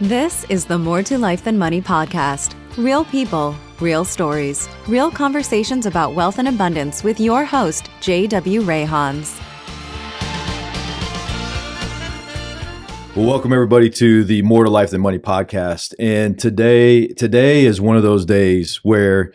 This is the More to Life Than Money podcast. Real people, real stories, real conversations about wealth and abundance with your host, J.W. Rayhans. Well, welcome everybody to the More to Life Than Money podcast. And today is one of those days where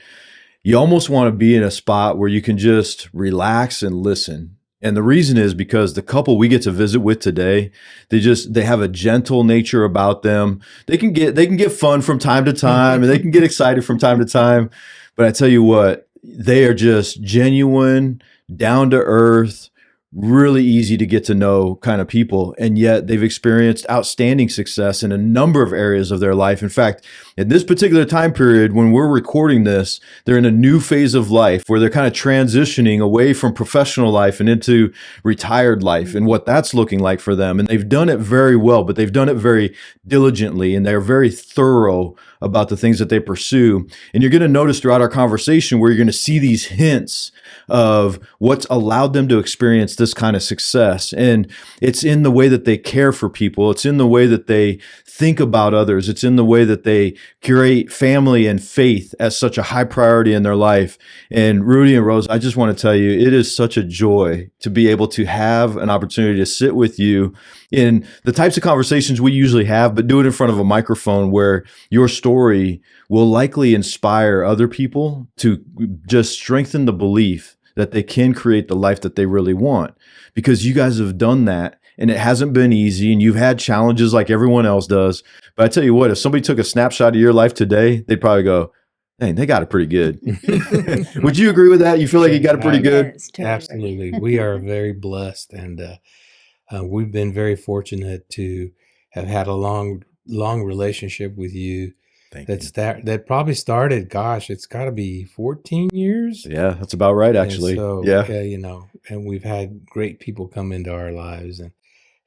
you almost want to be in a spot where you can just relax and listen. And the reason is because the couple we get to visit with today, they have a gentle nature about them. They can get fun from time to time and they can get excited from time to time. But I tell you what, they are just genuine, down to earth, really easy to get to know kind of people. And yet they've experienced outstanding success in a number of areas of their life. In fact, in this particular time period, when we're recording this, they're in a new phase of life where they're kind of transitioning away from professional life and into retired life and what that's looking like for them. And they've done it very well, but they've done it very diligently and they're very thorough about the things that they pursue. And you're going to notice throughout our conversation where you're going to see these hints of what's allowed them to experience this kind of success. And it's in the way that they care for people. It's in the way that they think about others. It's in the way that they curate family and faith as such a high priority in their life. And Rudy and Rose, I just want to tell you, it is such a joy to be able to have an opportunity to sit with you in the types of conversations we usually have, but do it in front of a microphone where your story will likely inspire other people to just strengthen the belief that they can create the life that they really want. Because you guys have done that and it hasn't been easy and you've had challenges like everyone else does. But I tell you what, if somebody took a snapshot of your life today, they'd probably go, dang, they got it pretty good. Would you agree with that? You feel like you got it pretty good? Yes, totally. Absolutely. We are very blessed and we've been very fortunate to have had a long relationship with you. That probably started, gosh, it's got to be 14 years. Yeah, that's about right, actually. And so, yeah. And we've had great people come into our lives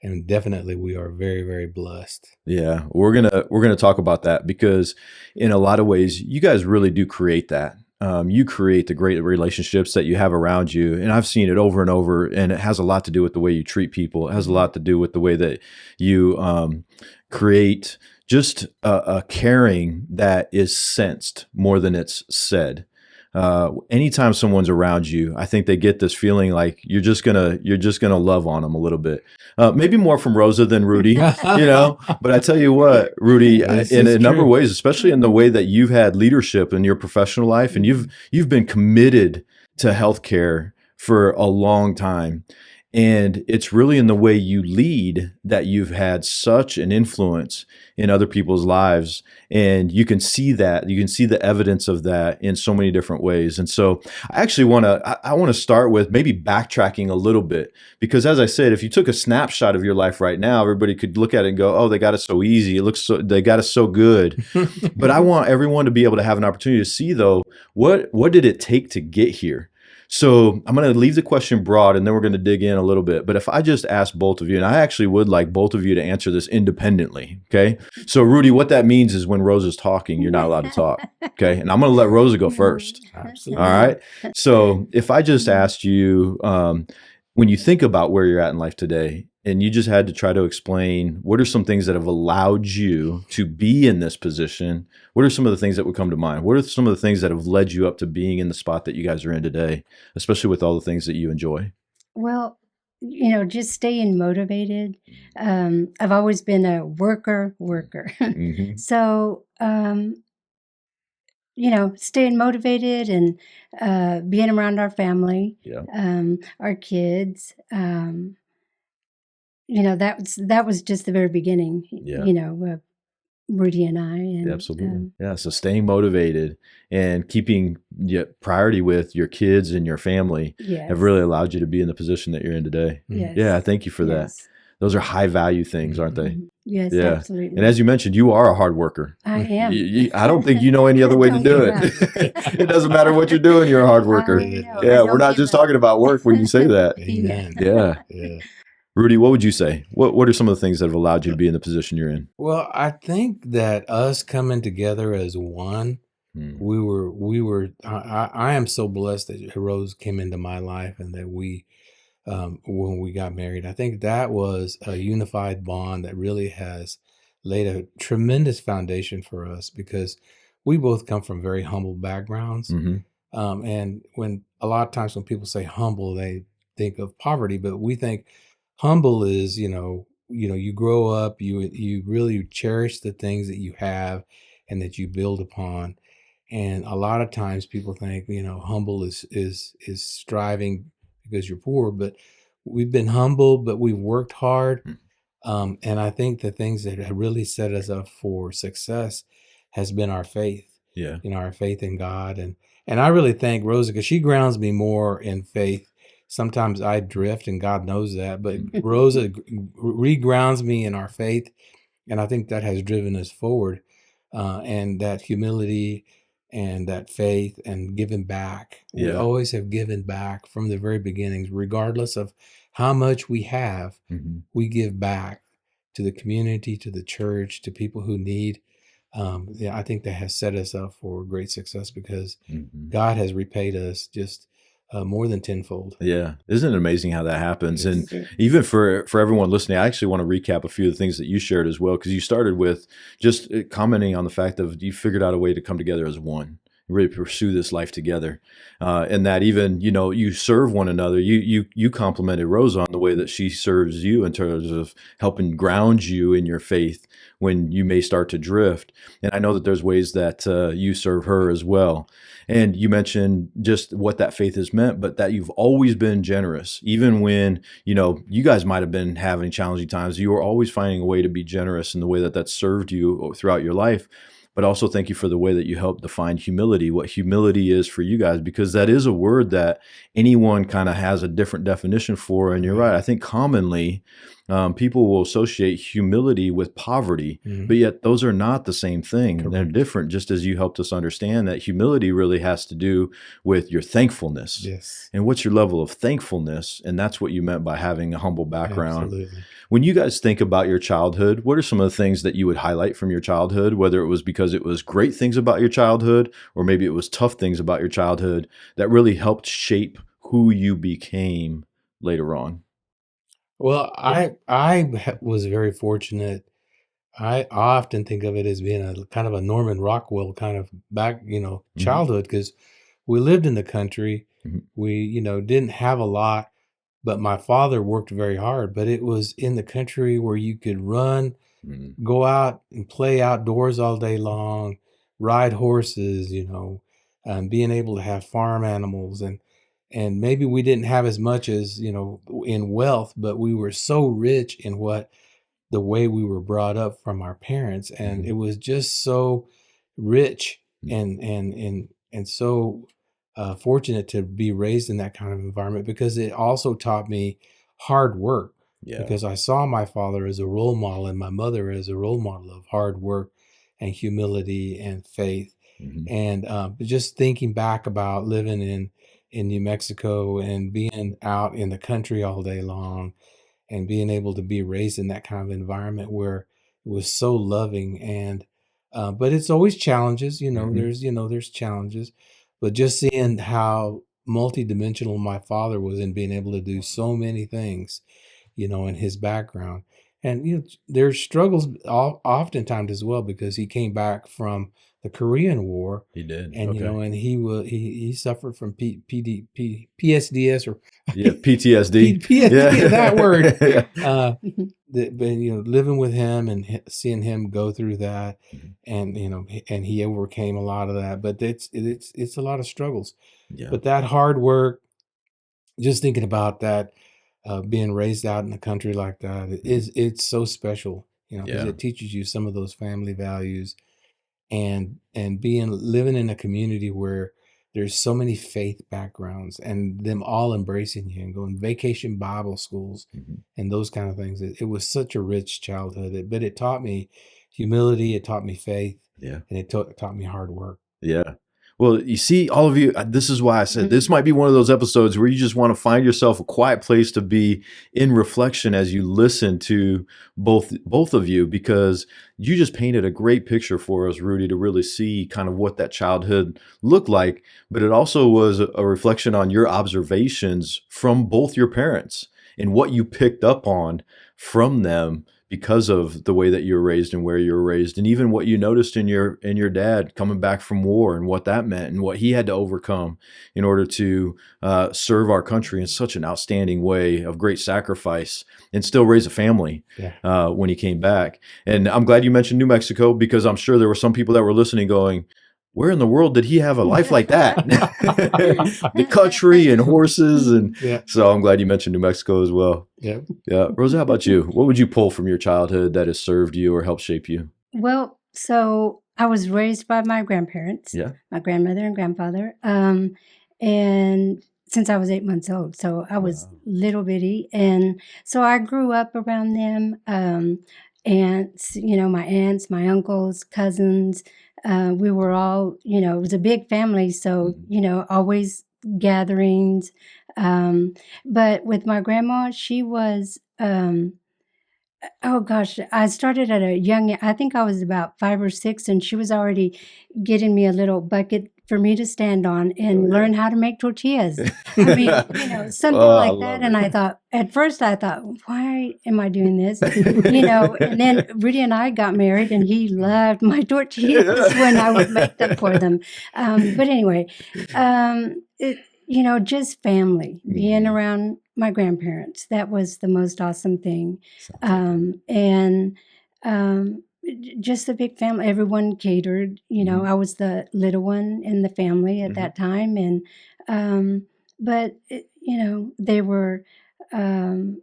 and definitely we are very, very blessed. Yeah, we're gonna talk about that because in a lot of ways, you guys really do create that. You create the great relationships that you have around you. And I've seen it over and over, and it has a lot to do with the way you treat people. It has a lot to do with the way that you create just a caring that is sensed more than it's said. Anytime someone's around you, I think they get this feeling like you're just gonna love on them a little bit. Maybe more from Rosa than Rudy, But I tell you what, Rudy, in a number of ways, especially in the way that you've had leadership in your professional life, and you've been committed to healthcare for a long time. And it's really in the way you lead that you've had such an influence in other people's lives. And you can see that. You can see the evidence of that in so many different ways. And so I actually want to start with maybe backtracking a little bit. Because as I said, if you took a snapshot of your life right now, everybody could look at it and go, oh, they got it so easy. They got it so good. But I want everyone to be able to have an opportunity to see, though, what did it take to get here? So I'm going to leave the question broad and then we're going to dig in a little bit. But if I just ask both of you, and I actually would like both of you to answer this independently, okay? So Rudy, what that means is when Rosa's talking, you're not allowed to talk, okay? And I'm going to let Rosa go first. Absolutely. All right? So if I just asked you, when you think about where you're at in life today, and you just had to try to explain what are some things that have allowed you to be in this position, what are some of the things that would come to mind? What are some of the things that have led you up to being in the spot that you guys are in today, especially with all the things that you enjoy? Well, just staying motivated. I've always been a worker. Mm-hmm. So, staying motivated and being around our family, our kids. That was just the very beginning. Rudy and I. And, absolutely. So staying motivated and keeping priority with your kids and your family have really allowed you to be in the position that you're in today. Yes. Yeah, thank you for that. Those are high value things, aren't they? Yes, yeah. Absolutely. And as you mentioned, you are a hard worker. I am. I don't think you know any other way to do it. It doesn't matter what you're doing, you're a hard worker. Yeah, we're not just talking about work when you say that. Amen. Yeah. Rudy, what would you say? What are some of the things that have allowed you to be in the position you're in? Well, I think that us coming together as one, we were. I am so blessed that Rose came into my life and that we, when we got married, I think that was a unified bond that really has laid a tremendous foundation for us because we both come from very humble backgrounds. Mm-hmm. And when a lot of times when people say humble, they think of poverty, but we think humble is, you grow up, you really cherish the things that you have and that you build upon. And a lot of times people think, humble is striving because you're poor, but we've been humble, but we've worked hard. And I think the things that have really set us up for success has been our faith. Yeah. Our faith in God. And I really thank Rosa because she grounds me more in faith. Sometimes I drift and God knows that, but Rosa regrounds me in our faith. And I think that has driven us forward. And that humility and that faith and giving back. We Yeah. always have given back from the very beginnings, regardless of how much we have, we give back to the community, to the church, to people who need. I think that has set us up for great success because God has repaid us just more than tenfold. Yeah. Isn't it amazing how that happens? Yes. And even for everyone listening, I actually want to recap a few of the things that you shared as well, because you started with just commenting on the fact of you figured out a way to come together as one, really pursue this life together. And that even, you serve one another. You complimented Rosa on the way that she serves you in terms of helping ground you in your faith when you may start to drift. And I know that there's ways that you serve her as well. And you mentioned just what that faith has meant, but that you've always been generous, even when, you guys might have been having challenging times. You were always finding a way to be generous in the way that served you throughout your life. But also thank you for the way that you helped define humility, what humility is for you guys, because that is a word that anyone kind of has a different definition for. And you're right. I think commonly people will associate humility with poverty, but yet those are not the same thing. Correct. They're different, just as you helped us understand that humility really has to do with your thankfulness. Yes. And what's your level of thankfulness? And that's what you meant by having a humble background. Absolutely. When you guys think about your childhood, what are some of the things that you would highlight from your childhood, whether it was because it was great things about your childhood, or maybe it was tough things about your childhood that really helped shape who you became later on? Well, I was very fortunate. I often think of it as being a kind of a Norman Rockwell kind of childhood, because we lived in the country. We, didn't have a lot, but my father worked very hard. But it was in the country where you could run, go out and play outdoors all day long, ride horses, being able to have farm animals. And maybe we didn't have as much as, in wealth, but we were so rich in the way we were brought up from our parents. And it was just so rich and so fortunate to be raised in that kind of environment, because it also taught me hard work. Yeah. Because I saw my father as a role model and my mother as a role model of hard work and humility and faith. And just thinking back about living in New Mexico and being out in the country all day long and being able to be raised in that kind of environment where it was so loving. And but it's always challenges, there's challenges, but just seeing how multidimensional my father was in being able to do so many things, in his background. And there's struggles oftentimes as well, because he came back from the Korean War. He did. And okay. and he suffered from PSDS or PTSD. PTSD, that word. Yeah. But living with him and seeing him go through that, and and he overcame a lot of that. But it's a lot of struggles. Yeah. But that hard work, just thinking about that, being raised out in the country like that, it's so special. Because it teaches you some of those family values. And living in a community where there's so many faith backgrounds and them all embracing you and going vacation Bible schools and those kind of things. It was such a rich childhood, but it taught me humility. It taught me faith. Yeah. And it taught me hard work. Yeah. Well, you see, all of you, this is why I said this might be one of those episodes where you just want to find yourself a quiet place to be in reflection as you listen to both of you, because you just painted a great picture for us, Rudy, to really see kind of what that childhood looked like. But it also was a reflection on your observations from both your parents and what you picked up on from them because of the way that you were raised and where you were raised, and even what you noticed in your dad coming back from war and what that meant and what he had to overcome in order to serve our country in such an outstanding way of great sacrifice and still raise a family when he came back. And I'm glad you mentioned New Mexico, because I'm sure there were some people that were listening going, where in the world did he have a life like that? The country and horses. And so I'm glad you mentioned New Mexico as well. Yeah. Rosa, how about you? What would you pull from your childhood that has served you or helped shape you? Well, so I was raised by my grandparents, my grandmother and grandfather. And since I was 8 months old, so I was little bitty. And so I grew up around them. Aunts, my aunts, my uncles, cousins. We were all, it was a big family. So, always gatherings. But with my grandma, she was, oh gosh, I started at a young, I think I was about 5 or 6, and she was already getting me a little bucket for me to stand on and learn how to make tortillas. I mean, something like that. And at first I thought, why am I doing this? And then Rudy and I got married, and he loved my tortillas when I would make them for them. But anyway, just family, being around my grandparents. That was the most awesome thing. Just a big family. Everyone catered. I was the little one in the family at that time. And, they were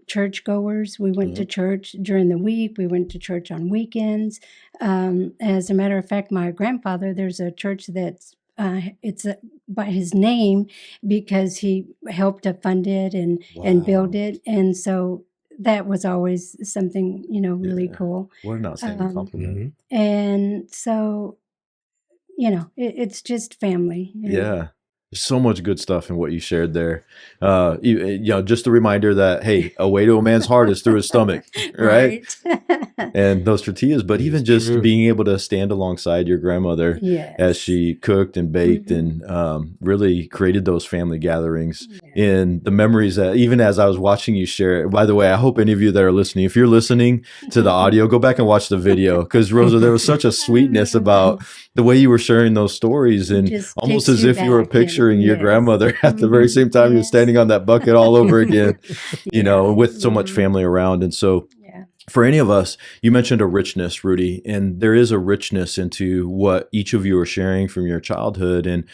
church goers. We went to church during the week. We went to church on weekends. As a matter of fact, my grandfather, there's a church that's it's by his name because he helped to fund it and build it. And so that was always something, really cool. What an outstanding compliment. And so, it's just family. Yeah. There's so much good stuff in what you shared there. Just a reminder that, hey, a way to a man's heart is through his stomach, right? And those tortillas, but even just being able to stand alongside your grandmother as she cooked and baked and really created those family gatherings and the memories that even as I was watching you share it. By the way, I hope any of you that are listening, if you're listening to the audio, go back and watch the video, because Rosa, there was such a sweetness about the way you were sharing those stories, and almost as if you were picturing your grandmother at the very same time you're standing on that bucket all over again, with so much family around. And so for any of us, you mentioned a richness, Rudy, and there is a richness into what each of you are sharing from your childhood. And,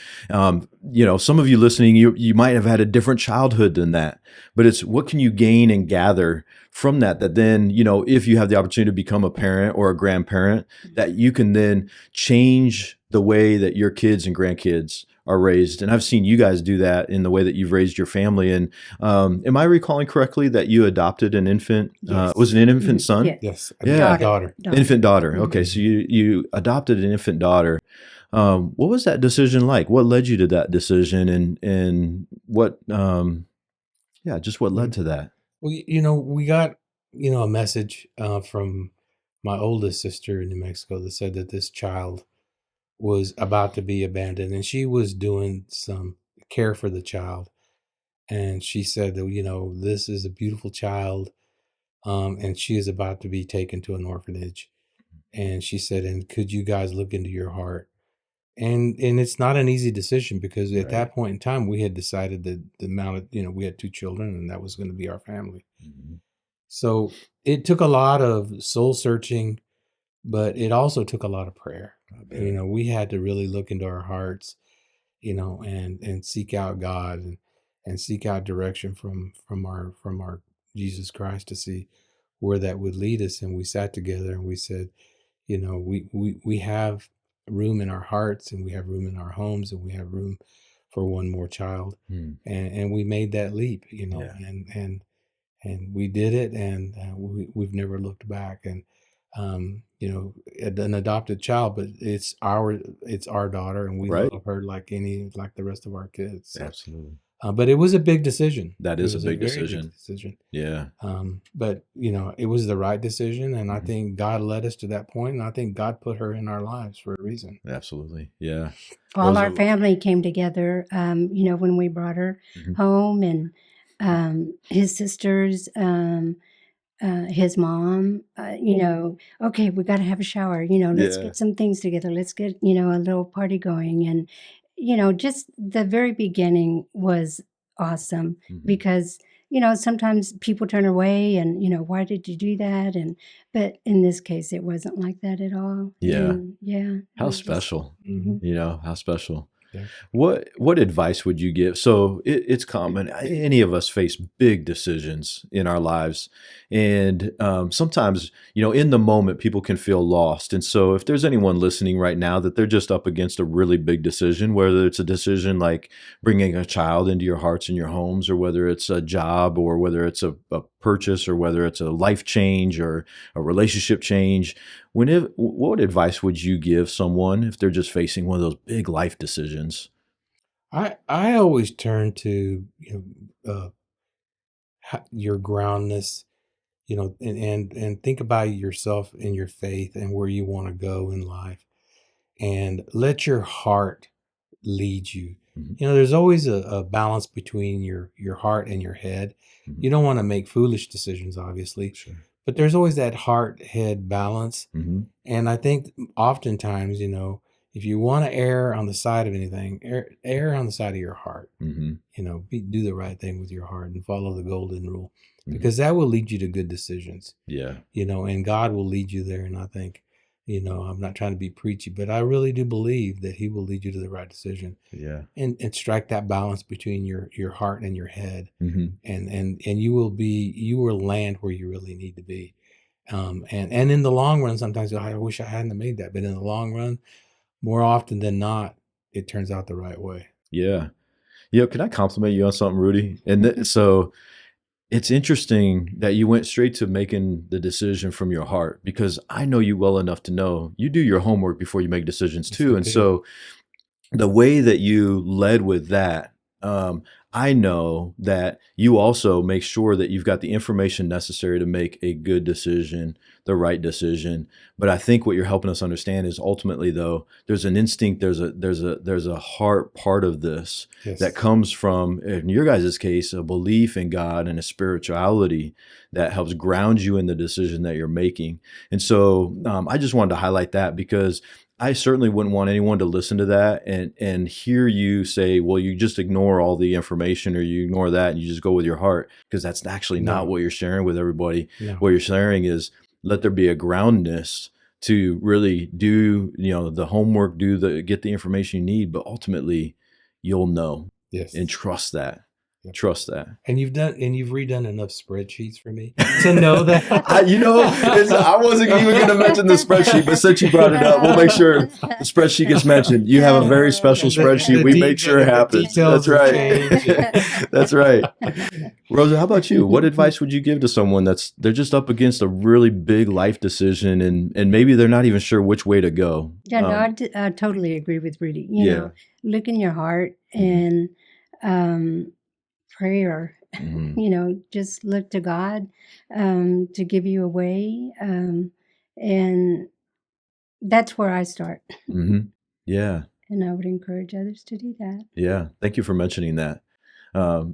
some of you listening, you might have had a different childhood than that, but it's what can you gain and gather from that then, if you have the opportunity to become a parent or a grandparent, that you can then change the way that your kids and grandkids are raised. And I've seen you guys do that in the way that you've raised your family. And am I recalling correctly that you adopted an infant? Was it an infant son? Yes. Daughter. Infant daughter. Okay. So you adopted an infant daughter. What was that decision like? What led you to that decision, and what, just what led to that? Well, we got, a message from my oldest sister in New Mexico that said that this child was about to be abandoned, and she was doing some care for the child. And she said that, this is a beautiful child, and she is about to be taken to an orphanage. And she said, and could you guys look into your heart? And it's not an easy decision, because at that point in time, we had decided that the amount of, we had 2 children, and that was going to be our family. So it took a lot of soul searching, but it also took a lot of prayer. We had to really look into our hearts, and seek out God and seek out direction from our Jesus Christ to see where that would lead us. And we sat together and we said, we have room in our hearts, and we have room in our homes, and we have room for one more child. And we made that leap, and we did it, and we've never looked back. And an adopted child, but it's our daughter, and we love her like the rest of our kids. So, absolutely. But it was a big decision. That is a big decision. Big decision. Yeah. But it was the right decision, and I think God led us to that point, and I think God put her in our lives for a reason. Absolutely. Yeah. All our family came together, when we brought her home, and his sisters, his mom, okay, we got to have a shower, let's get some things together. Let's get, a little party going. And, just the very beginning was awesome because, sometimes people turn away and, why did you do that? But in this case, it wasn't like that at all. Yeah. And, yeah. How special, how special. Yeah. What advice would you give? So it's common. Any of us face big decisions in our lives. And sometimes, in the moment, people can feel lost. And so if there's anyone listening right now that they're just up against a really big decision, whether it's a decision like bringing a child into your hearts and your homes, or whether it's a job, or whether it's a purchase, or whether it's a life change or a relationship change, what advice would you give someone if they're just facing one of those big life decisions? I always turn to your groundness, and think about yourself and your faith and where you want to go in life, and let your heart lead you. There's always a balance between your heart and your head. You don't want to make foolish decisions, obviously. Sure. But there's always that heart-head balance. And I think oftentimes, if you want to err on the side of anything, err on the side of your heart. Do the right thing with your heart and follow the golden rule, because that will lead you to good decisions. Yeah. And God will lead you there. And I think, I'm not trying to be preachy, but I really do believe that he will lead you to the right decision. Yeah. And strike that balance between your heart and your head. And you will land where you really need to be. And in the long run, sometimes I wish I hadn't made that, but in the long run, more often than not, it turns out the right way. Yeah. Can I compliment you on something, Rudy? And so it's interesting that you went straight to making the decision from your heart, because I know you well enough to know you do your homework before you make decisions too. And so the way that you led with that, I know that you also make sure that you've got the information necessary to make a good decision, the right decision. But I think what you're helping us understand is ultimately, though, there's an instinct, there's a heart part of this that comes from, in your guys' case, a belief in God and a spirituality that helps ground you in the decision that you're making. And so I just wanted to highlight that, because I certainly wouldn't want anyone to listen to that and hear you say, well, you just ignore all the information, or you ignore that and you just go with your heart, because that's actually not what you're sharing with everybody. No. What you're sharing is, let there be a groundness to really do, the homework, get the information you need, but ultimately you'll know. Yes. And trust that. Trust that. And you've redone enough spreadsheets for me to know that. I wasn't even going to mention the spreadsheet, but since you brought it up, we'll make sure the spreadsheet gets mentioned. You have a very special spreadsheet. We make sure it happens. That's right. That's right. Rosa, how about you? What advice would you give to someone they're just up against a really big life decision, and maybe they're not even sure which way to go? Yeah, I totally agree with Rudy. Look in your heart and prayer, just look to God to give you a way. And that's where I start. Yeah. And I would encourage others to do that. Yeah. Thank you for mentioning that.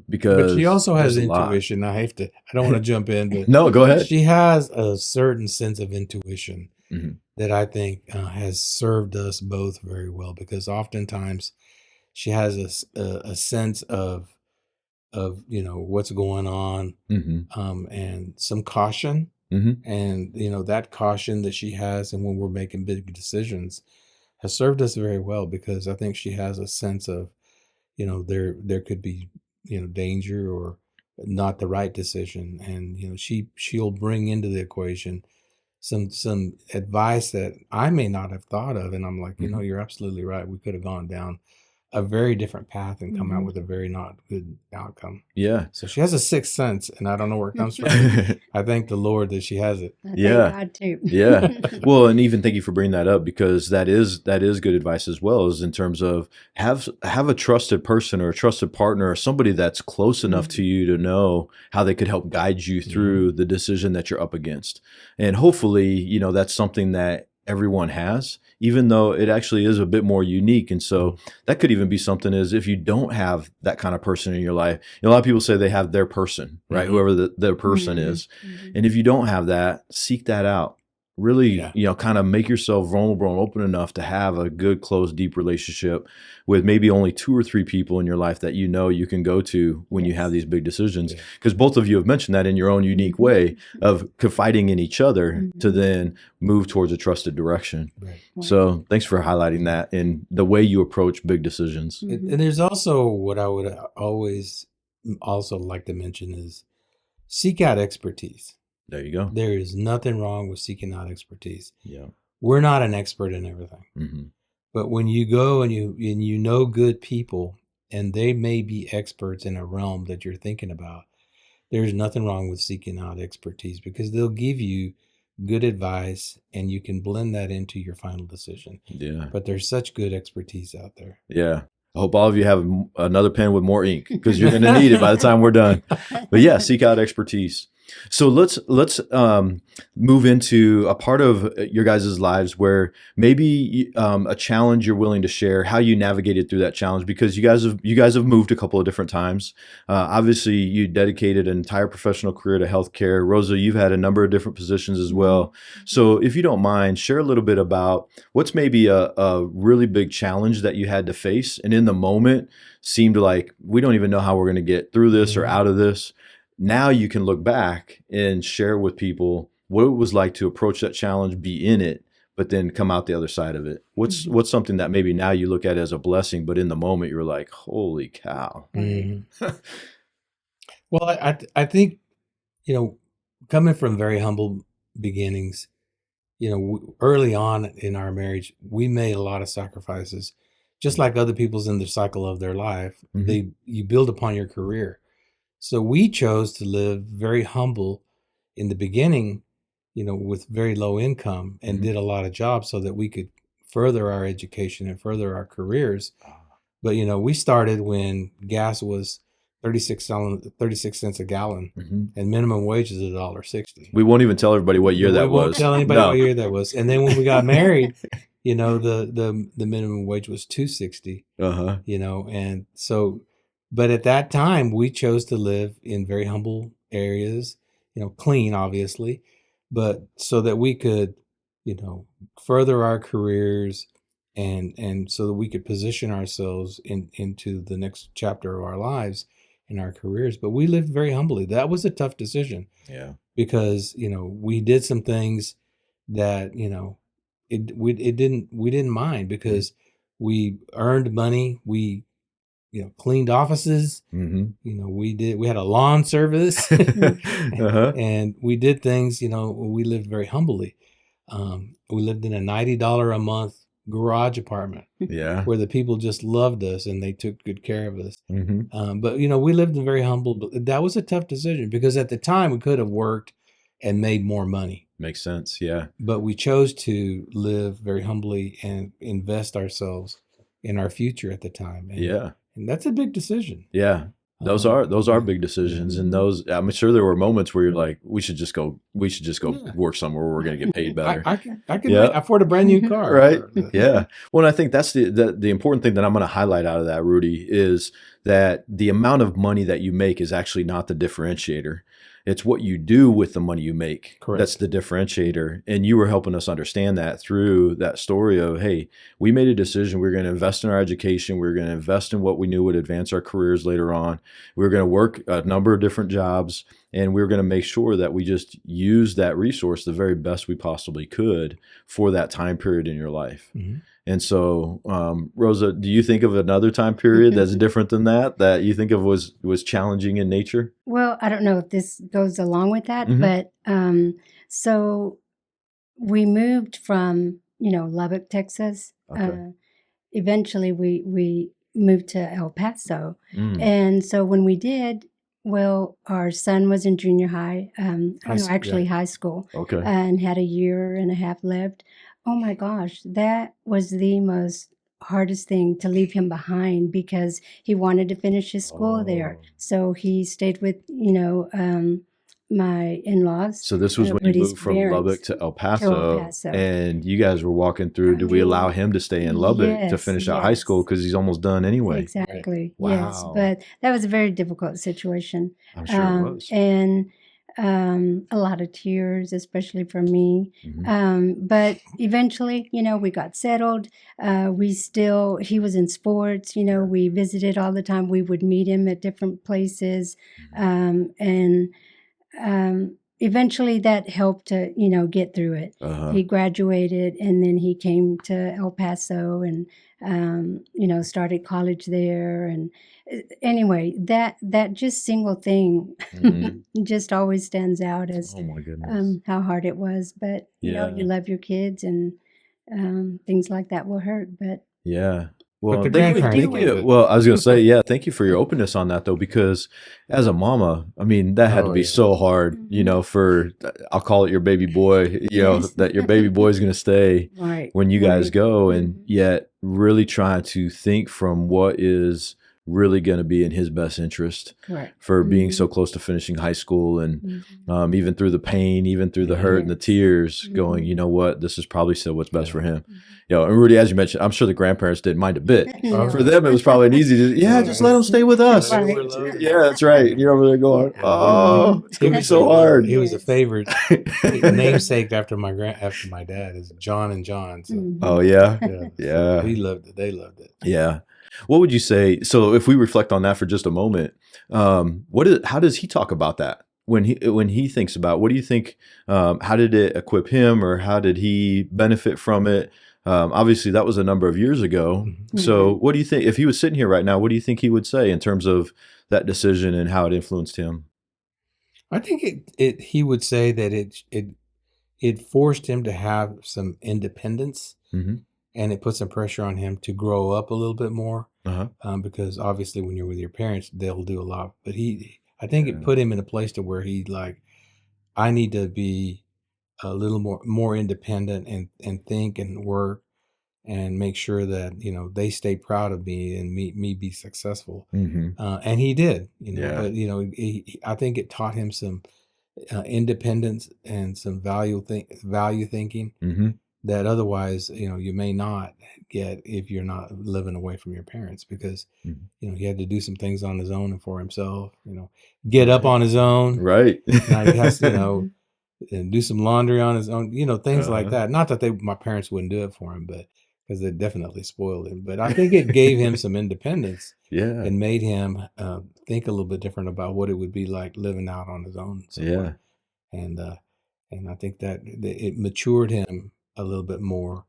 Because but she also has intuition. I don't want to jump in, but no, go ahead. She has a certain sense of intuition that I think has served us both very well, because oftentimes she has a sense of what's going on, and some caution, and that caution that she has, and when we're making big decisions, has served us very well, because I think she has a sense of there could be danger or not the right decision, and she'll bring into the equation some advice that I may not have thought of, and I'm like, you're absolutely right, we could have gone down a very different path and come out with a very not good outcome. Yeah. So she has a sixth sense, and I don't know where it comes from. I thank the Lord that she has it. Thank God too. Yeah. Well, and even thank you for bringing that up, because that is good advice as well, is in terms of have a trusted person or a trusted partner or somebody that's close enough to you to know how they could help guide you through the decision that you're up against. And hopefully, that's something that everyone has, even though it actually is a bit more unique. And so that could even be something as if you don't have that kind of person in your life. A lot of people say they have their person, right? Whoever their person is. And if you don't have that, seek that out. Really, kind of make yourself vulnerable and open enough to have a good, close, deep relationship with maybe only 2 or 3 people in your life that you can go to when you have these big decisions. Because both of you have mentioned that in your own unique way of confiding in each other to then move towards a trusted direction. Right. So thanks for highlighting that in the way you approach big decisions. And there's also what I would always also like to mention is seek out expertise. There you go. There is nothing wrong with seeking out expertise. Yeah. We're not an expert in everything. But when you go and you know good people and they may be experts in a realm that you're thinking about, there's nothing wrong with seeking out expertise because they'll give you good advice and you can blend that into your final decision. Yeah. But there's such good expertise out there. Yeah. I hope all of you have another pen with more ink because you're going to need it by the time we're done. But yeah, seek out expertise. So let's move into a part of your guys' lives where maybe a challenge you're willing to share, how you navigated through that challenge, because you guys have moved a couple of different times. Obviously, you dedicated an entire professional career to healthcare. Rosa, you've had a number of different positions as well. So if you don't mind, share a little bit about what's maybe a really big challenge that you had to face, and in the moment seemed like we don't even know how we're going to get through this or out of this. Now you can look back and share with people what it was like to approach that challenge, be in it, but then come out the other side of it. What's something that maybe now you look at as a blessing, but in the moment you're like, holy cow. Well, I think, coming from very humble beginnings, early on in our marriage, we made a lot of sacrifices, just like other people's in the cycle of their life. You build upon your career. So we chose to live very humble in the beginning, with very low income and did a lot of jobs so that we could further our education and further our careers. But, we started when gas was 36 cents a gallon and minimum wage is $1.60. We won't even tell everybody what year that was. We won't tell anybody what year that was. And then when we got married, the minimum wage was $2.60, and so, but at that time we chose to live in very humble areas, clean, obviously, but so that we could, further our careers and so that we could position ourselves into the next chapter of our lives in our careers. But we lived very humbly. That was a tough decision. Yeah. Because, we did some things that, we didn't mind because we earned money. We, cleaned offices, we had a lawn service and we did things, we lived very humbly. We lived in a $90 a month garage apartment where the people just loved us and they took good care of us. But, we lived in very humble, but that was a tough decision because at the time we could have worked and made more money. Makes sense. Yeah. But we chose to live very humbly and invest ourselves in our future at the time. And that's a big decision. Yeah. Those are big decisions. And I'm sure there were moments where you're like, we should just go work somewhere where we're going to get paid better. I can afford a brand new car. Right. Yeah. Well, and I think that's the important thing that I'm going to highlight out of that, Rudy, is that the amount of money that you make is actually not the differentiator. It's what you do with the money you make. Correct. That's the differentiator. And you were helping us understand that through that story of, hey, we made a decision. We were going to invest in our education. We were going to invest in what we knew would advance our careers later on. We were going to work a number of different jobs. And we were going to make sure that we just used that resource the very best we possibly could for that time period in your life. And so, Rosa, do you think of another time period that's different than that you think of was challenging in nature? Well, I don't know if this goes along with that, but so we moved from, Lubbock, Texas. Okay. Eventually, we moved to El Paso. And so when we did, well, our son was in junior high, high school, and had a year and a half left. Oh my gosh, that was the most hardest thing to leave him behind because he wanted to finish his school there. So he stayed with, my in-laws. So this was when you Rudy's moved from parents Lubbock to El to Paso, El Paso. and you guys were walking through. Did we allow him to stay in Lubbock to Yes, finish out high school? yes. Because he's almost done anyway. Exactly. Yes, Wow. but that was a very difficult situation. I'm sure it was. And a lot of tears, especially for me. Mhm. But eventually, we got settled. He was in sports, we visited all the time. We would meet him at different places. And eventually that helped to, get through it. He graduated and then he came to El Paso and, started college there. And anyway, that just single thing just always stands out as Oh my goodness. how hard it was. But, you love your kids and things like that will hurt. But Yeah. But Well, the thank grandparents you. did. Well, I was going to say, yeah, thank you for your openness on that, though, because as a mama, I mean, that had to Oh, be yeah. so hard, for, I'll call it your baby boy, Yes. that your baby boy is going to stay right. when you guys right. go, and yet really trying to think from what is really going to be in his best interest Correct. for being so close to finishing high school, and even through the pain, even through the hurt and the Yes. tears, going, you know what, this is probably still what's best Yeah. for him. And Rudy, as you mentioned, I'm sure the grandparents didn't mind a bit. No. For them, it was probably an easy, just let him stay with us. They Right. were loaded. Yeah, that's right. And you're over there going, oh, it's going to be so hard. He was a Yes. favorite. Namesake after my dad is John and John. So Oh, yeah. yeah, Yeah. he loved it. They loved it. Yeah. What would you say? So if we reflect on that for just a moment, how does he talk about that when he thinks about, what do you think, how did it equip him, or how did he benefit from it? Obviously that was a number of years ago. So what do you think, if he was sitting here right now, what do you think he would say in terms of that decision and how it influenced him? I think he would say that it forced him to have some independence, and it put some pressure on him to grow up a little bit more. Because obviously when you're with your parents, they'll do a lot. But I think it put him in a place to where he I need to be a little more independent and think and work and make sure that they stay proud of me and me be successful. And he did, but I think it taught him some independence and some value thinking that otherwise you may not get if you're not living away from your parents, because he had to do some things on his own and for himself, get up on his own, Right. now he has to and do some laundry on his own, things like that. Not that my parents wouldn't do it for him, but because they definitely spoiled him. But I think it gave him some independence and made him think a little bit different about what it would be like living out on his own somewhere. And I think that it matured him a little bit more.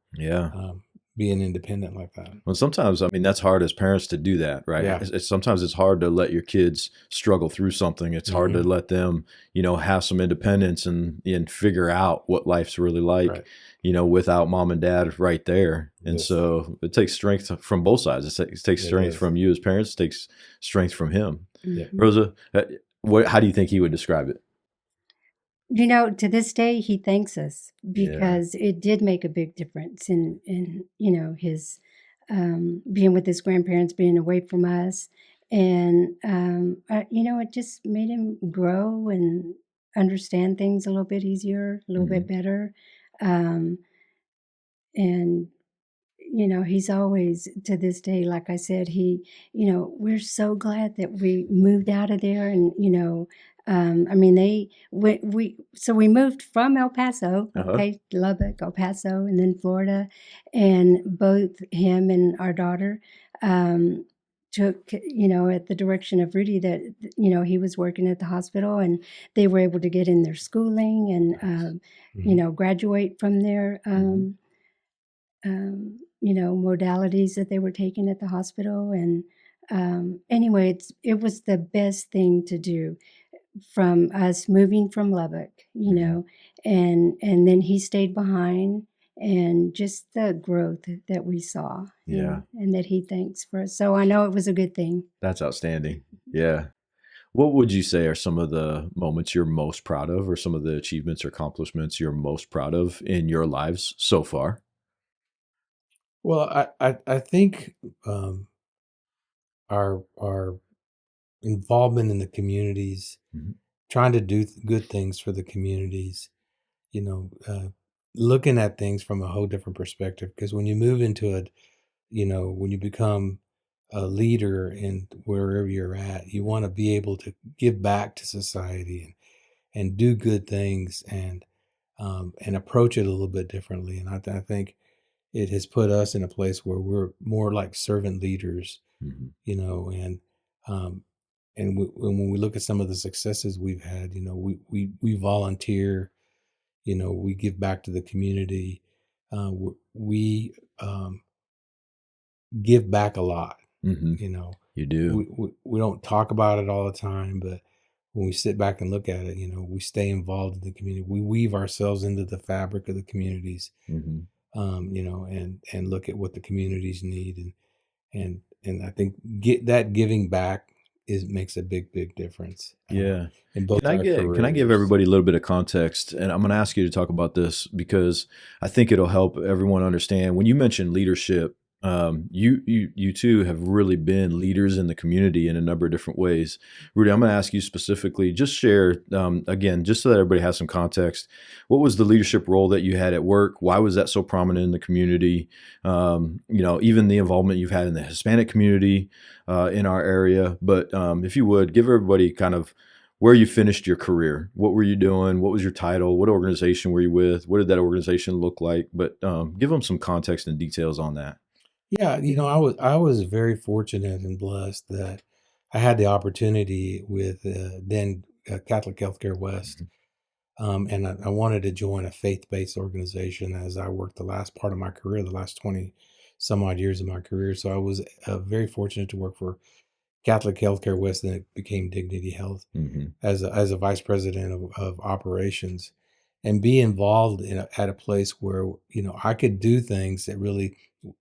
Being independent like that. Well, sometimes, I mean, that's hard as parents to do that, right? Yeah. Sometimes it's hard to let your kids struggle through something. It's hard to let them, have some independence and figure out what life's really like, without mom and dad right there. And so it takes strength from both sides. It takes strength from you as parents. It takes strength from him. Rosa, how do you think he would describe it? To this day, he thanks us because it did make a big difference in his being with his grandparents, being away from us. And, it just made him grow and understand things a little bit easier, a little bit better. And, he's always, to this day, like I said, we're so glad that we moved out of there. And, we moved from El Paso, Lubbock, El Paso, and then Florida. And both him and our daughter took, at the direction of Rudy that, he was working at the hospital, and they were able to get in their schooling and, graduate from their, modalities that they were taking at the hospital. And anyway, it was the best thing to do from us moving from Lubbock, and then he stayed behind, and just the growth that we saw, and that he thanks for us. So I know it was a good thing. That's outstanding. Yeah. What would you say are some of the moments you're most proud of, or some of the achievements or accomplishments you're most proud of in your lives so far? Well, I think our involvement in the communities trying to do good things for the communities, looking at things from a whole different perspective. Because when you move into when you become a leader in wherever you're at, you want to be able to give back to society and do good things and approach it a little bit differently. And I think it has put us in a place where we're more like servant leaders, and when we look at some of the successes we've had, we volunteer, we give back to the community, we give back a lot. You do. We don't talk about it all the time, but when we sit back and look at it, we stay involved in the community. We weave ourselves into the fabric of the communities, and look at what the communities need. And I think giving back makes a big difference. Yeah. In both can I give everybody a little bit of context? And I'm going to ask you to talk about this because I think it'll help everyone understand. When you mention leadership, you too have really been leaders in the community in a number of different ways. Rudy, I'm going to ask you specifically, just share, again, just so that everybody has some context, what was the leadership role that you had at work? Why was that so prominent in the community? Even the involvement you've had in the Hispanic community in our area. But if you would, give everybody kind of where you finished your career. What were you doing? What was your title? What organization were you with? What did that organization look like? But give them some context and details on that. Yeah, I was very fortunate and blessed that I had the opportunity with then Catholic Healthcare West, and I wanted to join a faith-based organization as I worked the last part of my career, the last 20 some odd years of my career. So I was very fortunate to work for Catholic Healthcare West, and it became Dignity Health as a vice president of operations, and be involved at a place where I could do things that really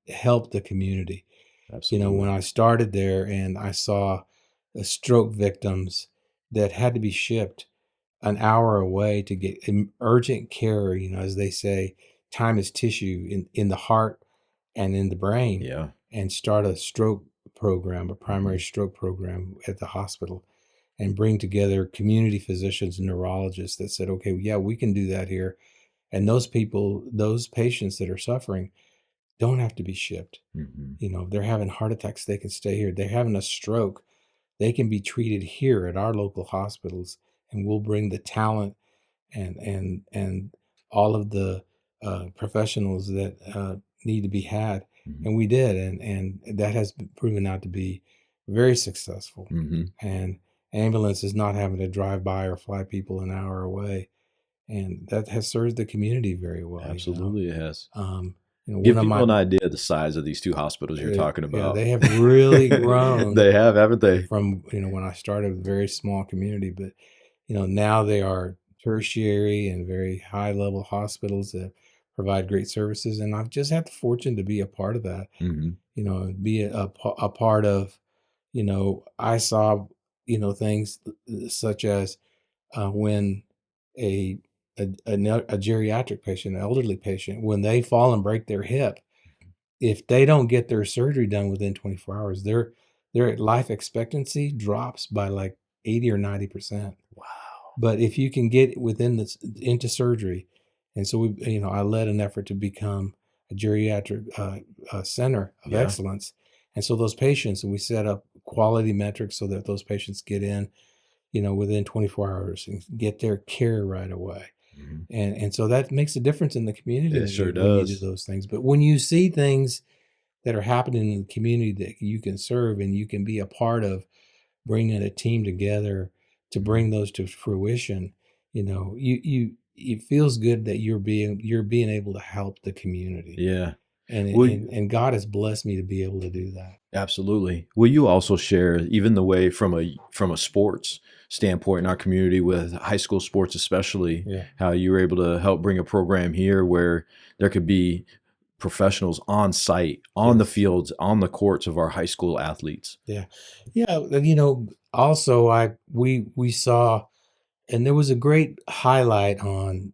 help the community. Absolutely. When I started there and I saw stroke victims that had to be shipped an hour away to get urgent care, as they say, time is tissue in the heart and in the brain. Yeah. And start a stroke program, a primary stroke program at the hospital, and bring together community physicians and neurologists that said, okay, yeah, we can do that here. And those patients that are suffering don't have to be shipped. If they're having heart attacks, they can stay here. They're having a stroke, they can be treated here at our local hospitals, and we'll bring the talent and all of the professionals that need to be had. And we did, and that has proven out to be very successful. And ambulance is not having to drive by or fly people an hour away, and that has served the community very well. Absolutely, it has. Give people an idea of the size of these two hospitals you're talking about. Yeah, they have really grown. They have, haven't they? From when I started, a very small community, but now they are tertiary and very high level hospitals that provide great services. And I've just had the fortune to be a part of that. Be a part of. I saw things such as when a geriatric patient, an elderly patient, when they fall and break their hip, if they don't get their surgery done within 24 hours, their life expectancy drops by like 80 or 90%. Wow. But if you can get into surgery, and so I led an effort to become a geriatric center of excellence. And so those patients, and we set up quality metrics so that those patients get in, within 24 hours and get their care right away. And so that makes a difference in the community. It sure when does. you do those things. But when you see things that are happening in the community that you can serve and you can be a part of bringing a team together to bring those to fruition, it feels good that you're being able to help the community. Yeah. And God has blessed me to be able to do that. Absolutely. Will you also share even the way from a sports standpoint in our community with high school sports, especially how you were able to help bring a program here where there could be professionals on site, on the fields, on the courts of our high school athletes? Yeah. Also we saw, and there was a great highlight on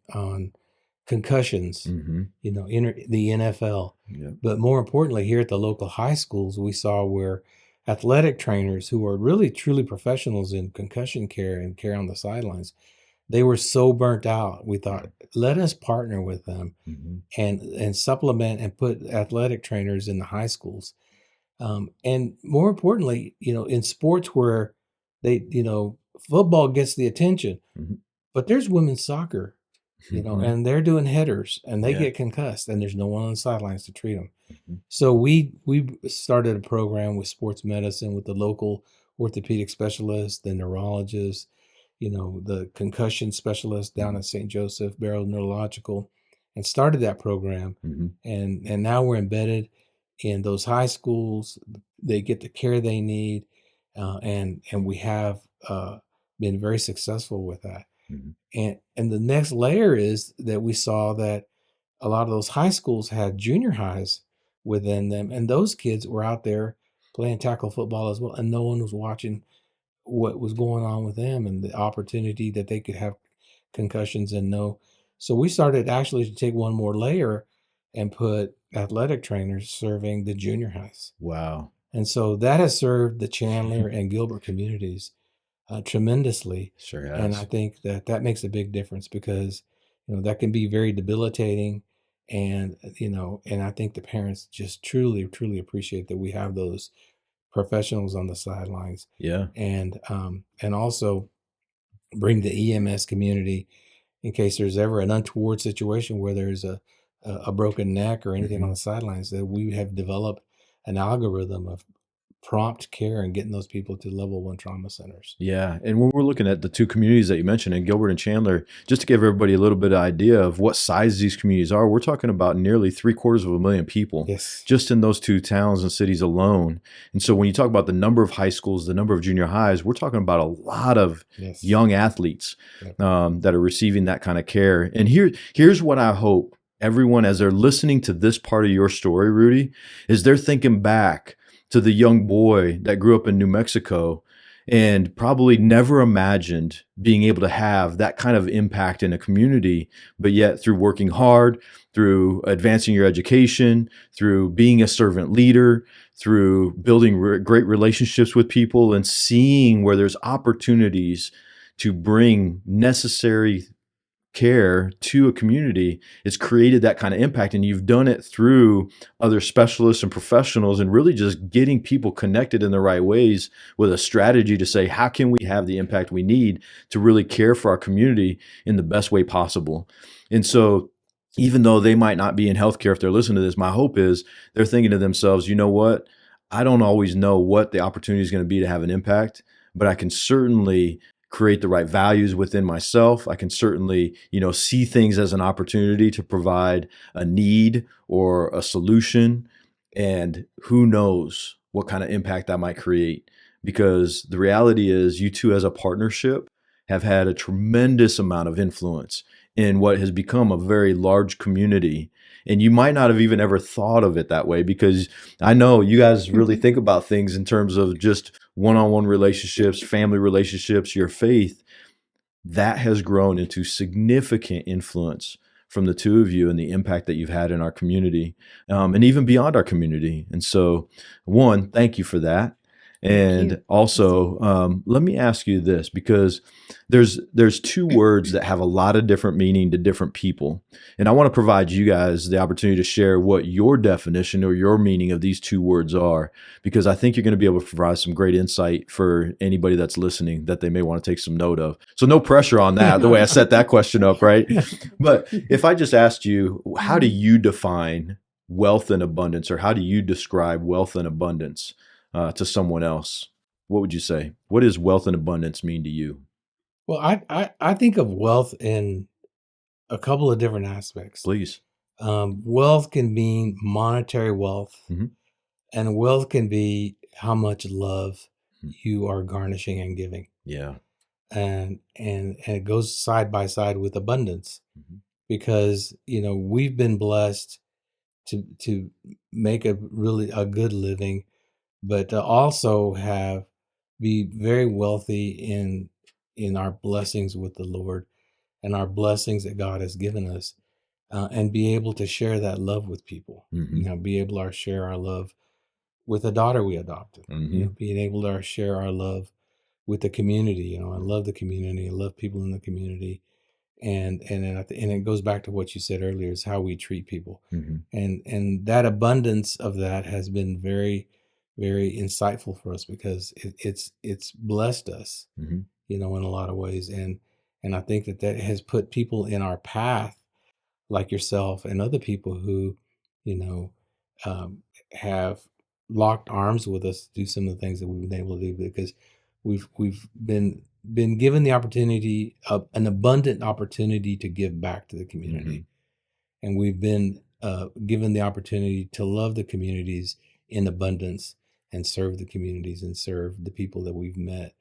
concussions, in the NFL. But more importantly, here at the local high schools, we saw where athletic trainers who are really truly professionals in concussion care and care on the sidelines, they were so burnt out. We thought, let us partner with them and supplement and put athletic trainers in the high schools. And more importantly, in sports where they, football gets the attention, but there's women's soccer, and they're doing headers and they get concussed and there's no one on the sidelines to treat them. So we started a program with sports medicine with the local orthopedic specialist, the neurologist, the concussion specialist down at St. Joseph Barrow Neurological, and started that program. And now we're embedded in those high schools. They get the care they need, and we have been very successful with that. And the next layer is that we saw that a lot of those high schools had junior highs within them, and those kids were out there playing tackle football as well, and no one was watching what was going on with them and the opportunity that they could have concussions and no. So we started actually to take one more layer and put athletic trainers serving the junior highs. Wow. And so that has served the Chandler and Gilbert communities tremendously. Sure has. And I think that makes a big difference because, that can be very debilitating. And, and I think the parents just truly, truly appreciate that we have those professionals on the sidelines. Yeah. And also bring the EMS community in case there's ever an untoward situation where there's a broken neck or anything on the sidelines, that we have developed an algorithm of prompt care and getting those people to level 1 trauma centers. Yeah. And when we're looking at the two communities that you mentioned in Gilbert and Chandler, just to give everybody a little bit of idea of what size these communities are, we're talking about nearly 750,000 people just in those two towns and cities alone. And so when you talk about the number of high schools, the number of junior highs, we're talking about a lot of young athletes that are receiving that kind of care. And here's what I hope everyone, as they're listening to this part of your story, Rudy, is they're thinking back to the young boy that grew up in New Mexico and probably never imagined being able to have that kind of impact in a community, but yet through working hard, through advancing your education, through being a servant leader, through building great relationships with people and seeing where there's opportunities to bring necessary care to a community, it's created that kind of impact. And you've done it through other specialists and professionals and really just getting people connected in the right ways with a strategy to say, how can we have the impact we need to really care for our community in the best way possible? And so even though they might not be in healthcare, if they're listening to this, my hope is they're thinking to themselves, you know what? I don't always know what the opportunity is going to be to have an impact, but I can certainly create the right values within myself. I can certainly, see things as an opportunity to provide a need or a solution. And who knows what kind of impact that might create? Because the reality is you two as a partnership have had a tremendous amount of influence in what has become a very large community. And you might not have even ever thought of it that way, because I know you guys really think about things in terms of just one-on-one relationships, family relationships, your faith. That has grown into significant influence from the two of you and the impact that you've had in our community, and even beyond our community. And so, one, thank you for that. And also, let me ask you this, because there's two words that have a lot of different meaning to different people. And I want to provide you guys the opportunity to share what your definition or your meaning of these two words are, because I think you're going to be able to provide some great insight for anybody that's listening that they may want to take some note of. So no pressure on that, the way I set that question up, right? But if I just asked you, how do you define wealth and abundance, or how do you describe wealth and abundance to someone else, what would you say? What does wealth and abundance mean to you? Well, I think of wealth in a couple of different aspects. Please. Wealth can mean monetary wealth, and wealth can be how much love you are garnishing and giving. Yeah. And it goes side by side with abundance, because we've been blessed to make a good living, but to also be very wealthy in our blessings with the Lord and our blessings that God has given us, and be able to share that love with people. Be able to share our love with a daughter we adopted, being able to share our love with the community. I love the community. I love people in the community. And it goes back to what you said earlier, is how we treat people. And that abundance of that has been very, very insightful for us, because it's blessed us, in a lot of ways. And I think that has put people in our path, like yourself and other people who, have locked arms with us to do some of the things that we've been able to do, because we've been given the opportunity, an abundant opportunity to give back to the community. And we've been given the opportunity to love the communities in abundance, and serve the communities, and serve the people that we've met,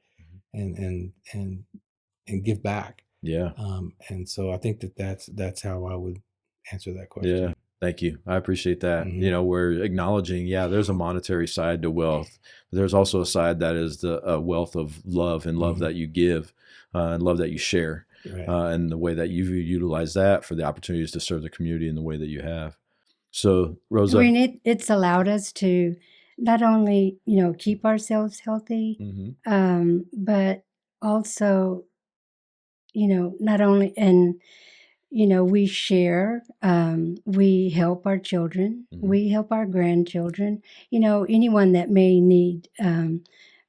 and give back. Yeah. And so I think that's how I would answer that question. Yeah. Thank you. I appreciate that. We're acknowledging, there's a monetary side to wealth. There's also a side that is the wealth of love, and love that you give, and love that you share, Right. And the way that you utilize that for the opportunities to serve the community in the way that you have. So, Rosa, I mean, it's allowed us to not only, keep ourselves healthy, but also, not only, and we share, we help our children, we help our grandchildren, anyone that may need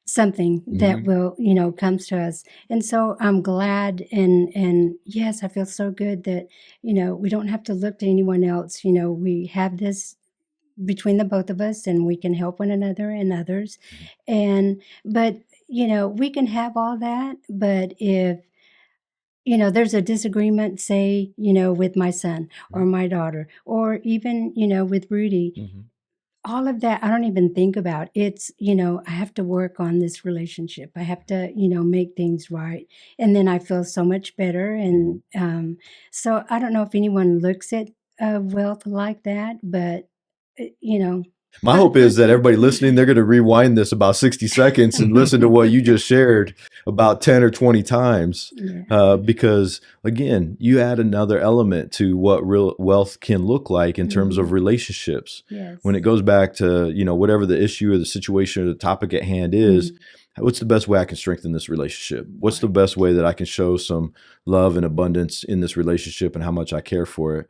something that will, comes to us. And so I'm glad, and yes, I feel so good that, we don't have to look to anyone else. We have this between the both of us, and we can help one another and others. But, we can have all that, but if there's a disagreement, say, with my son or my daughter, or even, with Rudy, all of that, I don't even think about. It's, I have to work on this relationship. I have to, make things right. And then I feel so much better. And so I don't know if anyone looks at wealth like that, but, my hope is that everybody listening, they're going to rewind this about 60 seconds and listen to what you just shared about 10 or 20 times. Because again, you add another element to what real wealth can look like in terms of relationships. When it goes back to, whatever the issue or the situation or the topic at hand is, what's the best way I can strengthen this relationship? What's the best way that I can show some love and abundance in this relationship, and how much I care for it?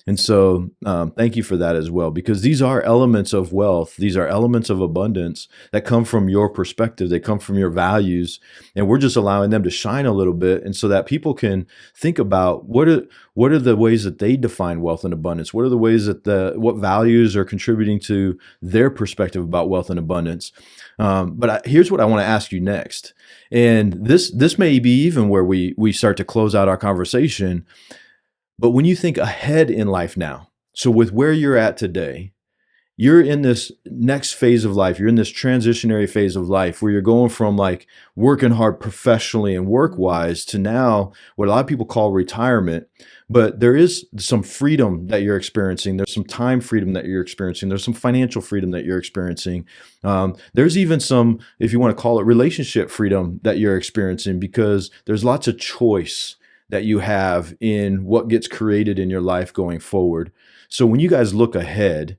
And so thank you for that as well, because these are elements of wealth. These are elements of abundance that come from your perspective. They come from your values, and we're just allowing them to shine a little bit. And so that people can think about what are the ways that they define wealth and abundance? What are the ways that what values are contributing to their perspective about wealth and abundance? But here's what I want to ask you next. And this may be even where we start to close out our conversation. But when you think ahead in life now, so with where you're at today, you're in this next phase of life. You're in this transitionary phase of life where you're going from like working hard professionally and work-wise to now what a lot of people call retirement. But there is some freedom that you're experiencing. There's some time freedom that you're experiencing. There's some financial freedom that you're experiencing. There's even some, if you want to call it, relationship freedom that you're experiencing, because there's lots of choice that you have in what gets created in your life going forward. So when you guys look ahead,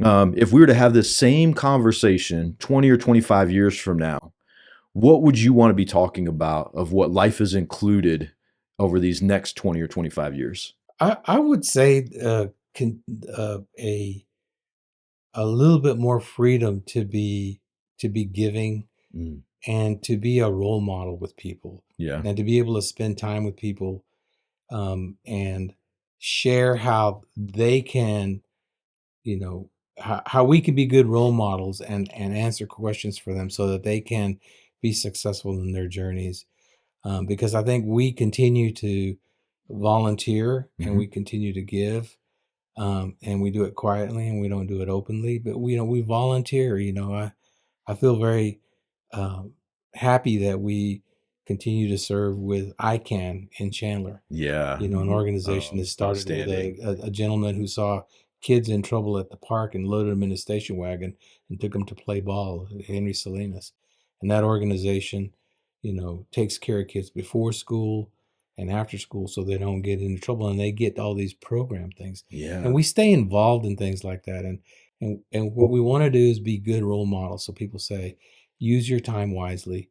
if we were to have this same conversation 20 or 25 years from now, what would you want to be talking about of what life is included over these next 20 or 25 years? I would say a little bit more freedom to be giving, and to be a role model with people. And to be able to spend time with people, and share how they can, how we can be good role models, and answer questions for them so that they can be successful in their journeys. Because I think we continue to volunteer, and we continue to give, and we do it quietly, and we don't do it openly, but we volunteer. I feel very happy that we continue to serve with ICANN in Chandler. An organization that started with a gentleman who saw kids in trouble at the park and loaded them in a station wagon and took them to play ball, Henry Salinas. And that organization, takes care of kids before school and after school so they don't get into trouble, and they get all these program things. And we stay involved in things like that. And what we want to do is be good role models. So people say, use your time wisely.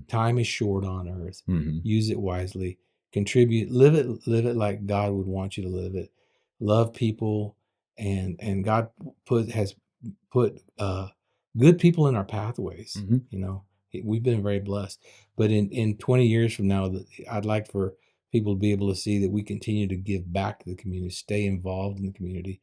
Time is short on earth. Use it wisely. Contribute. Live it like God would want you to live it. Love people, and God has put good people in our pathways. You know, we've been very blessed. But in 20 years from now, I'd like for people to be able to see that we continue to give back to the community, stay involved in the community,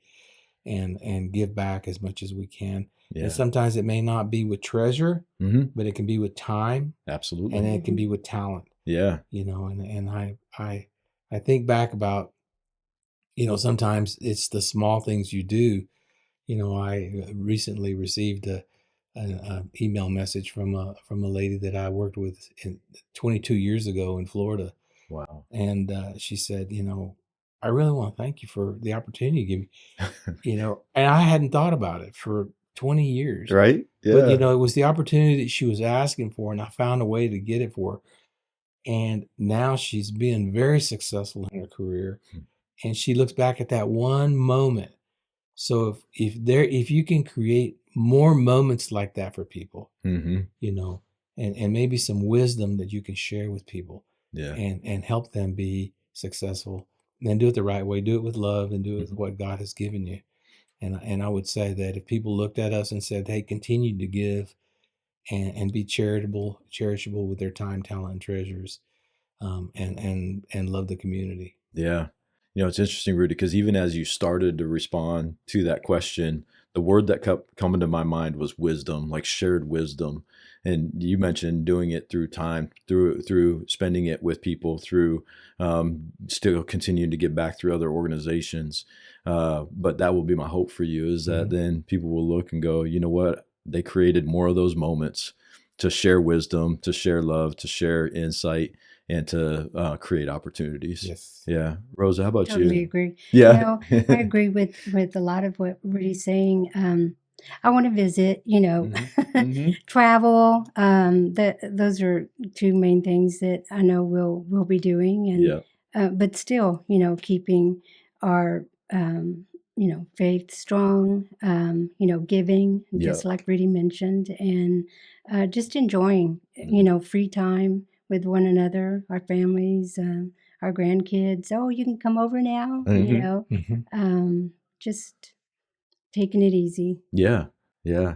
and give back as much as we can. Yeah. And sometimes it may not be with treasure, but it can be with time. Absolutely. And it can be with talent. Yeah. You know, and I think back about, you know, sometimes it's the small things you do. You know, I recently received an email message from a lady that I worked with 22 years ago in Florida. Wow. And she said, you know, I really want to thank you for the opportunity you give me, you know, and I hadn't thought about it for 20 years. Right. Yeah. But, you know, it was the opportunity that she was asking for, and I found a way to get it for her. And now she's been very successful in her career. And she looks back at that one moment. So if you can create more moments like that for people, you know, and maybe some wisdom that you can share with people, and help them be successful, then do it the right way, do it with love, and do it with what God has given you. And I would say that if people looked at us and said, hey, continue to give and be cherishable with their time, talent, and treasures, and love the community. Yeah. You know, it's interesting, Rudy, because even as you started to respond to that question, the word that kept coming to my mind was wisdom, like shared wisdom. And you mentioned doing it through time, through spending it with people, through still continuing to give back through other organizations. But that will be my hope for you, is that then people will look and go, you know what? They created more of those moments to share wisdom, to share love, to share insight, and to create opportunities. Yes. Yeah. Rosa, how about you? Totally agree. Yeah. You know, I agree with a lot of what Rudy's saying. I want to visit, you know, travel. Those are two main things that I know we'll be doing. And but still, you know, keeping our you know, faith strong, you know, giving, just like Rudy mentioned, and just enjoying, you know, free time with one another, our families, our grandkids. Oh, you can come over now, you know, just taking it easy. Yeah. Yeah.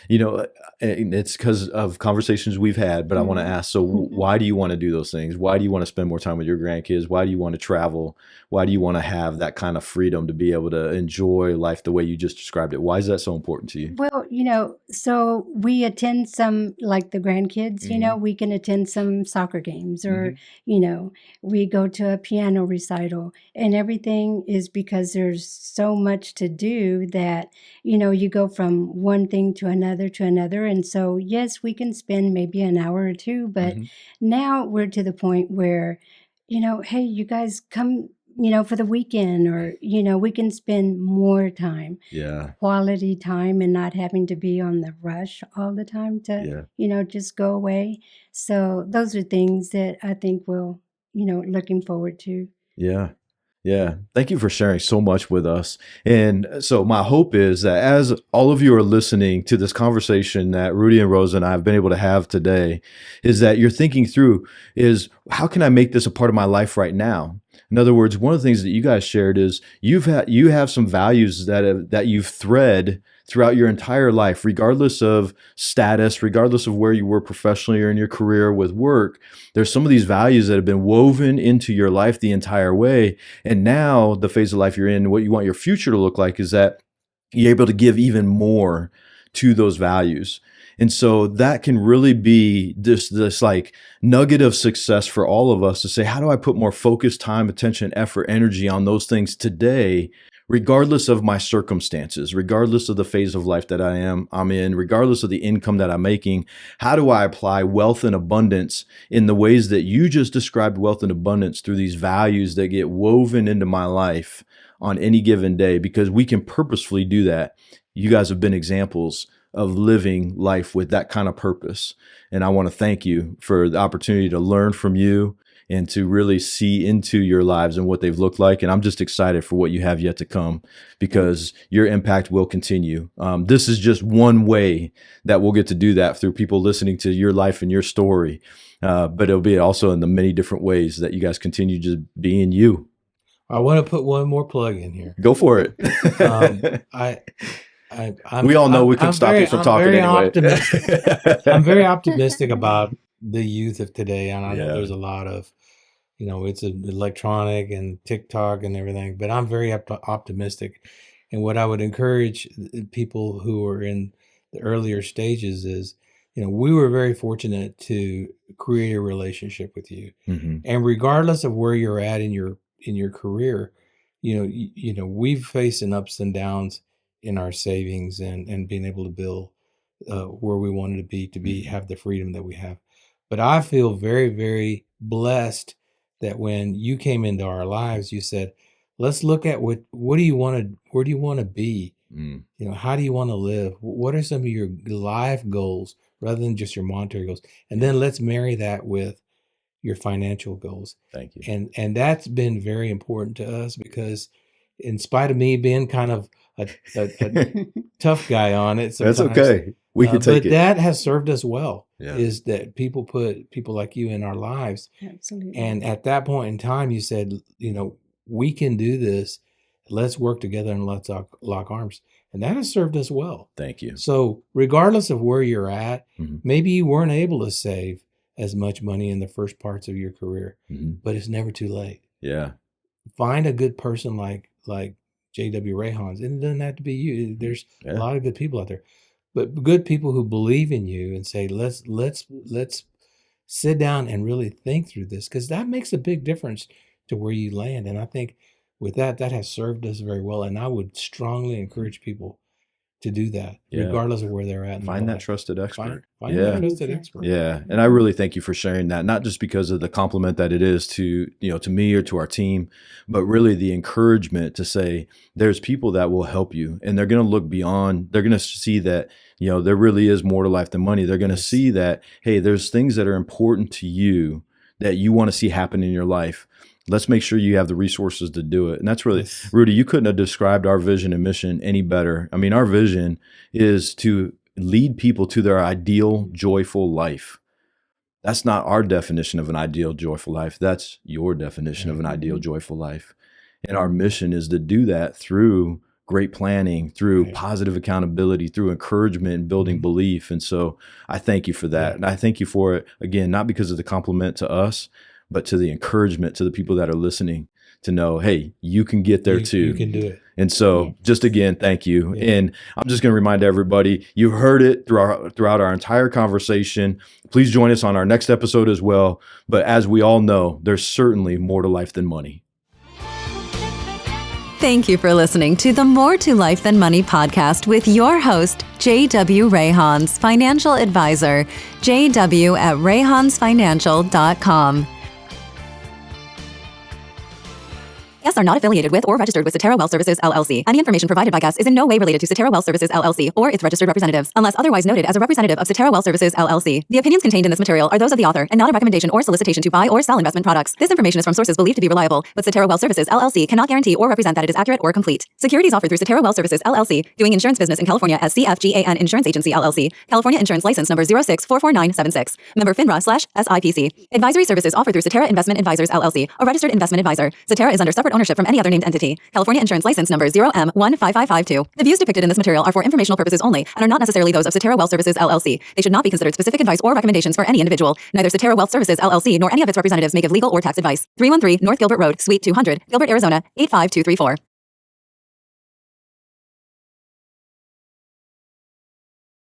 You know, it's because of conversations we've had, but I want to ask, so why do you want to do those things? Why do you want to spend more time with your grandkids? Why do you want to travel? Why do you want to have that kind of freedom to be able to enjoy life the way you just described it? Why is that so important to you? Well, you know, so we attend some, like the grandkids, you know, we can attend some soccer games, or, you know, we go to a piano recital, and everything is because there's so much to do that, you know, you go from one thing to another. And so, yes, we can spend maybe an hour or two, but now we're to the point where, you know, hey, you guys come, you know, for the weekend, or, you know, we can spend more time, quality time, and not having to be on the rush all the time to, you know, just go away. So those are things that I think we'll, you know, looking forward to. Yeah. Yeah. Thank you for sharing so much with us. And so my hope is that as all of you are listening to this conversation that Rudy and Rosa and I have been able to have today, is that you're thinking through is, how can I make this a part of my life right now? In other words, one of the things that you guys shared is you have some values that you've thread throughout your entire life, regardless of status, regardless of where you were professionally or in your career with work. There's some of these values that have been woven into your life the entire way. And now the phase of life you're in, what you want your future to look like, is that you're able to give even more to those values. And so that can really be this like nugget of success for all of us to say, how do I put more focus, time, attention, effort, energy on those things today, regardless of my circumstances, regardless of the phase of life that I'm in, regardless of the income that I'm making? How do I apply wealth and abundance in the ways that you just described wealth and abundance, through these values that get woven into my life on any given day? Because we can purposefully do that. You guys have been examples of living life with that kind of purpose. And I want to thank you for the opportunity to learn from you and to really see into your lives and what they've looked like. And I'm just excited for what you have yet to come, because your impact will continue. This is just one way that we'll get to do that, through people listening to your life and your story. But it'll be also in the many different ways that you guys continue just being you. I want to put one more plug in here. Go for it. We all know we couldn't stop you from talking anyway. I'm very optimistic about the youth of today. And I know there's a lot of, it's electronic and TikTok and everything, but I'm very optimistic. And what I would encourage people who are in the earlier stages is, we were very fortunate to create a relationship with you. Mm-hmm. And regardless of where you're at in your career, we've faced an ups and downs in our savings and being able to build where we wanted to be, have the freedom that we have. But I feel very, very blessed that when you came into our lives, you said, let's look at where do you want to be? Mm. How do you want to live? What are some of your life goals rather than just your monetary goals? And then let's marry that with your financial goals. Thank you. And that's been very important to us, because in spite of me being kind of a tough guy on it, that's okay. We can take it. But that has served us well. Yeah. Is that people put people like you in our lives. Absolutely. And at that point in time, you said, we can do this. Let's work together and let's lock arms. And that has served us well. Thank you. So regardless of where you're at, mm-hmm. maybe you weren't able to save as much money in the first parts of your career, mm-hmm. but it's never too late. Yeah. Find a good person like J.W. Rayhans. And it doesn't have to be you. There's a lot of good people out there, but good people who believe in you and say, let's sit down and really think through this, because that makes a big difference to where you land. And I think with that has served us very well. And I would strongly encourage people to do that, regardless of where they're at. Find that trusted expert. Find that trusted expert. Yeah. And I really thank you for sharing that, not just because of the compliment that it is to, to me or to our team, but really the encouragement to say there's people that will help you, and they're going to look beyond. They're going to see that, there really is more to life than money. They're going to see that, hey, there's things that are important to you that you want to see happen in your life. Let's make sure you have the resources to do it. And that's really, Rudy, you couldn't have described our vision and mission any better. I mean, our vision is to lead people to their ideal, joyful life. That's not our definition of an ideal, joyful life. That's your definition of an ideal, joyful life. And our mission is to do that through great planning, through positive accountability, through encouragement and building belief. And so I thank you for that. And I thank you for it, again, not because of the compliment to us, but to the encouragement to the people that are listening to know, hey, you can get there too. You can do it. And so just again, thank you. Yeah. And I'm just going to remind everybody, you heard it throughout our entire conversation. Please join us on our next episode as well. But as we all know, there's certainly more to life than money. Thank you for listening to the More to Life Than Money podcast with your host, J.W. Rayhans, financial advisor, jw@rayhansfinancial.com. Guests are not affiliated with or registered with Cetera Wealth Services, LLC. Any information provided by guests is in no way related to Cetera Wealth Services, LLC, or its registered representatives, unless otherwise noted as a representative of Cetera Wealth Services, LLC. The opinions contained in this material are those of the author and not a recommendation or solicitation to buy or sell investment products. This information is from sources believed to be reliable, but Cetera Wealth Services, LLC cannot guarantee or represent that it is accurate or complete. Securities offered through Cetera Wealth Services, LLC, doing insurance business in California as CFGAN Insurance Agency, LLC, California Insurance License Number 0644976, member FINRA/SIPC. Advisory services offered through Cetera Investment Advisors, LLC, a registered investment advisor. Cetera is under separate ownership from any other named entity. California Insurance License Number 0M15552. The views depicted in this material are for informational purposes only and are not necessarily those of Cetera Wealth Services, LLC. They should not be considered specific advice or recommendations for any individual. Neither Cetera Wealth Services, LLC, nor any of its representatives may give legal or tax advice. 313 North Gilbert Road, Suite 200, Gilbert, Arizona 85234.